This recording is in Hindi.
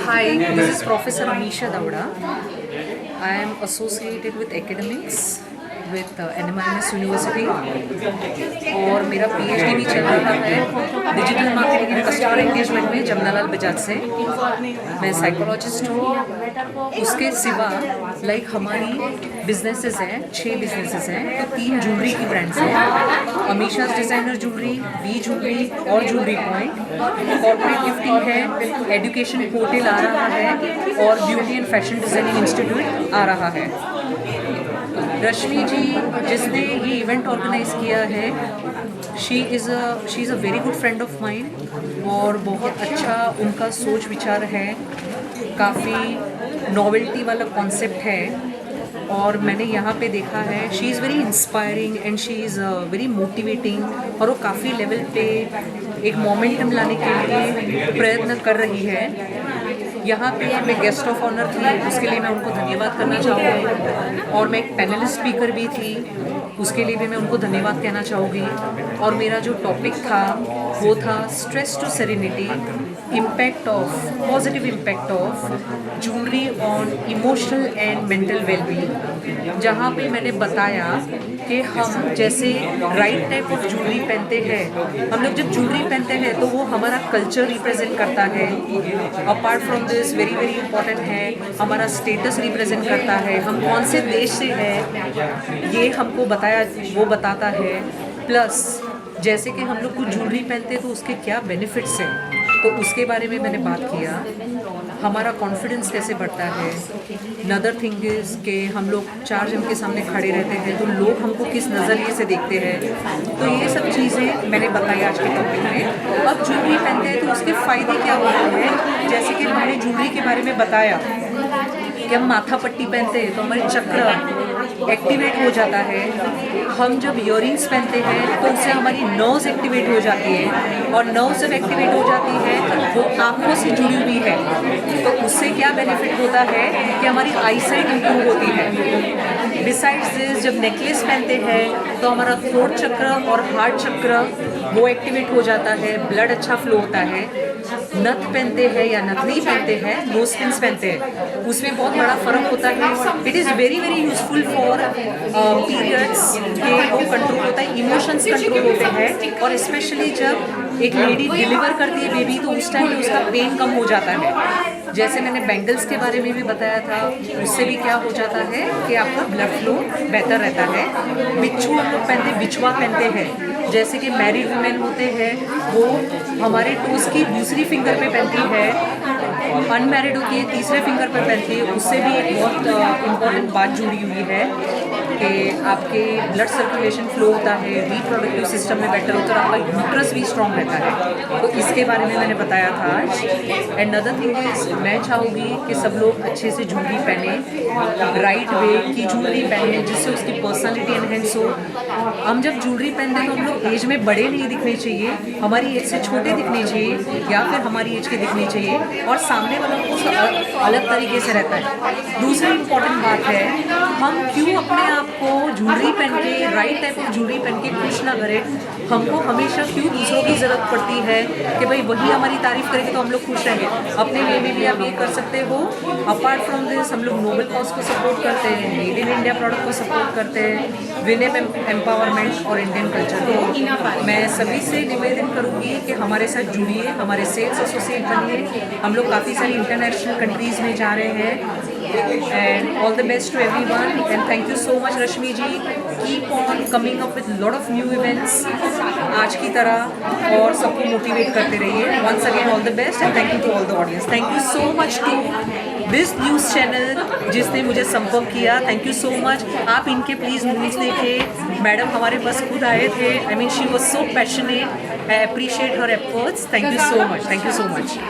Hi, this is Professor Amisha Dauda. I am associated with academics with NMIMS University और मेरा PhD भी चल रहा है digital marketing and customer engagement में जमनालाल बजाज से। मैं साइकोलॉजिस्ट हूँ। उसके सिवा हमारी बिजनेसेस हैं, 6 बिजनेसेस हैं, तो 3 ज्वेलरी की ब्रांड्स हैं। Amisha's designer jewellery, V jewellery और ज्वेलरी पॉइंट। कॉर्पोरेट गिफ्टिंग है, एजुकेशन पोर्टल आ रहा है और beauty and fashion designing institute आ रहा है। रश्मि जी जिसने ये इवेंट ऑर्गेनाइज किया है, she is a very good friend of mind और बहुत अच्छा उनका सोच विचार है, काफ़ी नॉवेल्टी वाला कॉन्सेप्ट है और मैंने यहाँ पे देखा है she is very inspiring and she is very motivating और वो काफ़ी लेवल पे एक मोमेंटम लाने के लिए प्रयत्न कर रही है। यहाँ पे मैं गेस्ट ऑफ ऑनर थी, उसके लिए मैं उनको धन्यवाद करना चाहूँगी और मैं एक पैनलिस्ट स्पीकर भी थी, उसके लिए भी मैं उनको धन्यवाद कहना चाहूँगी। और मेरा जो टॉपिक था वो था stress to serenity, impact of positive impact of jewellery on emotional and mental wellbeing, जहाँ पे मैंने बताया कि हम जैसे राइट टाइप ऑफ ज्वेलरी पहनते हैं, हम लोग जब ज्वेलरी पहनते हैं तो वो हमारा कल्चर रिप्रेजेंट करता है। Apart from this very very important है, हमारा स्टेटस रिप्रेजेंट करता है, हम कौन से देश से हैं ये हमको वो बताता है। प्लस जैसे कि हम लोग कुछ ज्वेलरी पहनते हैं तो उसके क्या बेनिफिट्स हैं, तो उसके बारे में मैंने बात किया। हमारा कॉन्फिडेंस कैसे बढ़ता है। नदर थिंग इज़ कि हम लोग 4 जन के सामने खड़े रहते हैं तो लोग हमको किस नज़रिए से देखते हैं, तो ये सब चीज़ें मैंने बताई आज के टॉपिक में। अब ज्वेलरी पहनते हैं तो उसके फ़ायदे क्या होते हैं, जैसे कि मैंने ज्वेलरी के बारे में बताया कि हम माथा पट्टी पहनते हैं तो हमारे चक्र एक्टिवेट हो जाता है। हम जब इयररिंग्स पहनते हैं तो उससे हमारी नर्व्स एक्टिवेट हो जाती है और नर्व्स जब एक्टिवेट हो जाती है वो आँखों से जुड़ी हुई है, तो उससे क्या बेनिफिट होता है कि हमारी आई साइट इम्प्रूव होती है। बिसाइड्स दिस जब नेकलेस पहनते हैं तो हमारा थ्रोट चक्र और हार्ट चक्र वो एक्टिवेट हो जाता है, ब्लड अच्छा फ्लो होता है। नथ पहनते हैं या नथनी पहनते हैं, नोज पिन्स पहनते हैं, उसमें बहुत बड़ा फ़र्क होता है। It is very very useful for periods के वो कंट्रोल होता है, इमोशंस कंट्रोल होते हैं और स्पेशली जब एक लेडी डिलीवर करती है बेबी तो उस टाइम पे उसका पेन कम हो जाता है। जैसे मैंने बैंगल्स के बारे में भी बताया था, उससे भी क्या हो जाता है कि आपका ब्लड फ्लो बेहतर रहता है। बिच्छू हम लोग पहनते, बिछुआ पहनते हैं, जैसे कि मैरिड वुमेन होते हैं वो हमारे टोस की दूसरी फिंगर पे पहनती है, अनमैरिड होती है तीसरे फिंगर पर पहनती है। उससे भी एक बहुत इम्पॉर्टेंट बात जुड़ी हुई है कि आपके ब्लड सर्कुलेशन फ्लो होता है, रिप्रोडक्टिव सिस्टम में बेटर होता है और आपका यूट्रस भी स्ट्रॉन्ग रहता है। तो इसके बारे में मैंने बताया था आज। एंड अदर थिंग इज मैं चाहूँगी कि सब लोग अच्छे से ज्वेलरी पहने, राइट वे की ज्वेलरी पहने जिससे उसकी पर्सनालिटी एनहेंस हो। हम जब ज्वेलरी पहनते हैं तो हम लोग एज में बड़े नहीं दिखने चाहिए, हमारी एज से छोटे दिखने चाहिए या फिर हमारी एज के दिखने चाहिए और सामने वालों को अलग तरीके से रहता है। दूसरी इम्पॉर्टेंट बात है, हम क्यों अपने आप को ज्वेलरी पहन के, राइट टाइप ऑफ ज्वेलरी पहन के खुश ना करें। हमको हमेशा क्यों दूसरों की ज़रूरत पड़ती है कि भाई वही हमारी तारीफ़ करेंगे तो हम लोग खुश रहेंगे। अपने वे में भी आप ये कर सकते हो। अपार्ट फ्रॉम दिस हम लोग नोबल कॉज को सपोर्ट करते हैं, मेड इन इंडिया प्रोडक्ट को सपोर्ट करते हैं, विमेन एम्पावरमेंट और इंडियन कल्चर को। मैं सभी से निवेदन करूँगी कि हमारे साथ जुड़िए, हमारे सेल्स एसोसिएट बनिए। हम लोग काफ़ी सारी इंटरनेशनल कंट्रीज़ में जा रहे हैं। And all the best to everyone and thank you so much Rashmi ji, keep on coming up with lot of new events आज की तरह और सबको मोटिवेट करते रहिए। Once again all the best and thank you to all the audience. Thank you so much to this news channel जिसने मुझे संपर्क किया, थैंक यू सो मच। आप इनके प्लीज़ न्यूज़ देखें, मैडम हमारे पास खुद आए थे। I mean she was so passionate, I appreciate her efforts. Thank you so much, thank you so much.